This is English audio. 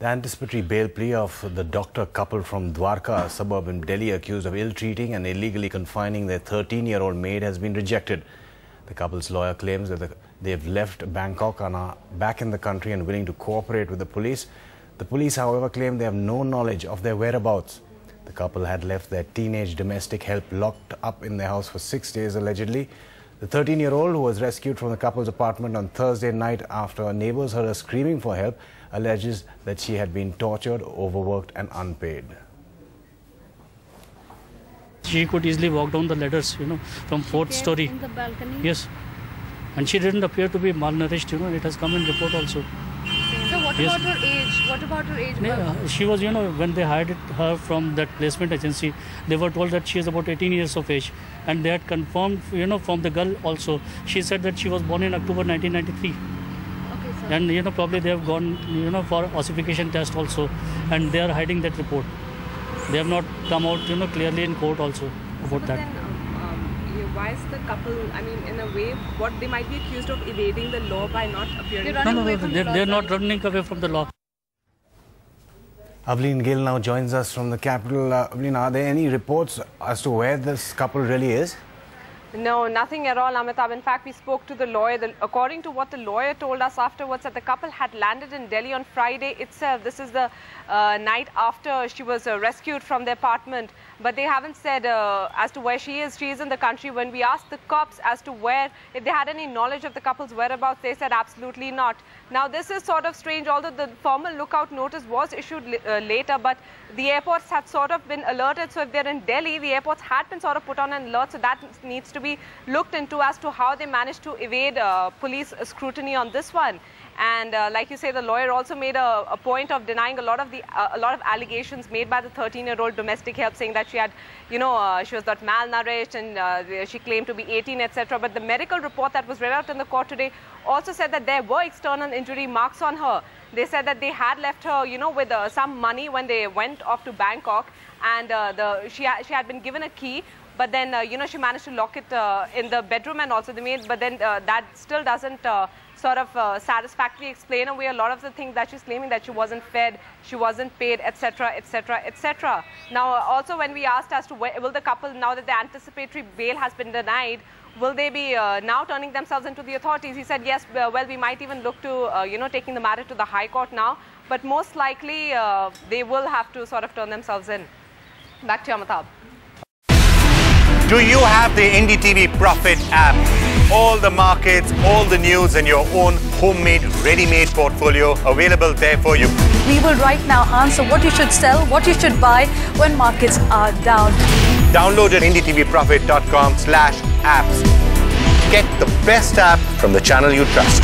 The anticipatory bail plea of the doctor couple from Dwarka, a suburb in Delhi, accused of ill-treating and illegally confining their 13-year-old maid has been rejected. The couple's lawyer claims that they have left Bangkok and are back in the country and willing to cooperate with the police. The police, however, claim they have no knowledge of their whereabouts. The couple had left their teenage domestic help locked up in their house for 6 days, allegedly. The 13-year-old, who was rescued from the couple's apartment on Thursday night after neighbors heard her screaming for help, alleges that she had been tortured, overworked and unpaid. She could easily walk down the ladders, from fourth story. In the balcony? Yes. And she didn't appear to be malnourished, it has come in report also. So what about her age? What about her age? Yeah, she was, when they hired her from that placement agency, they were told that she is about 18 years of age. And they had confirmed, from the girl also. She said that she was born in October 1993. Okay, sir. And, probably they have gone, for ossification test also. And they are hiding that report. They have not come out, clearly in court also about that. Then, why is the couple, in a way, what they might be accused of evading the law by not appearing? They're not running away from the law. Avleen Gill now joins us from the capital. Avleen, are there any reports as to where this couple really is? No, nothing at all, Amitabh. In fact, we spoke to the lawyer. According to what the lawyer told us afterwards, that the couple had landed in Delhi on Friday itself. This is the night after she was rescued from their apartment. But they haven't said as to where she is. She is in the country. When we asked the cops as to where, if they had any knowledge of the couple's whereabouts, they said absolutely not. Now, this is sort of strange, although the formal lookout notice was issued later, but the airports have sort of been alerted. So if they're in Delhi, the airports had been sort of put on an alert. So that needs to be looked into as to how they managed to evade police scrutiny on this one. And like you say, the lawyer also made a point of denying a lot of allegations made by the 13-year-old domestic help, saying that she had, she was not malnourished and she claimed to be 18, etc. But the medical report that was read out in the court today also said that there were external injury marks on her. They said that they had left her, with some money when they went off to Bangkok, and she had been given a key. But then, she managed to lock it in the bedroom and also the maid. But then that still doesn't sort of satisfactorily explain away a lot of the things that she's claiming, that she wasn't fed, she wasn't paid, etc., etc., etc. Now, also when we asked as to will the couple, now that the anticipatory bail has been denied, will they be now turning themselves into the authorities? He said, yes, well, we might even look to, taking the matter to the High Court now. But most likely, they will have to sort of turn themselves in. Back to you, Amitabh. Do you have the NDTV Profit app? All the markets, all the news and your own homemade, ready-made portfolio available there for you. We will right now answer what you should sell, what you should buy when markets are down. Download at ndtvprofit.com/apps. Get the best app from the channel you trust.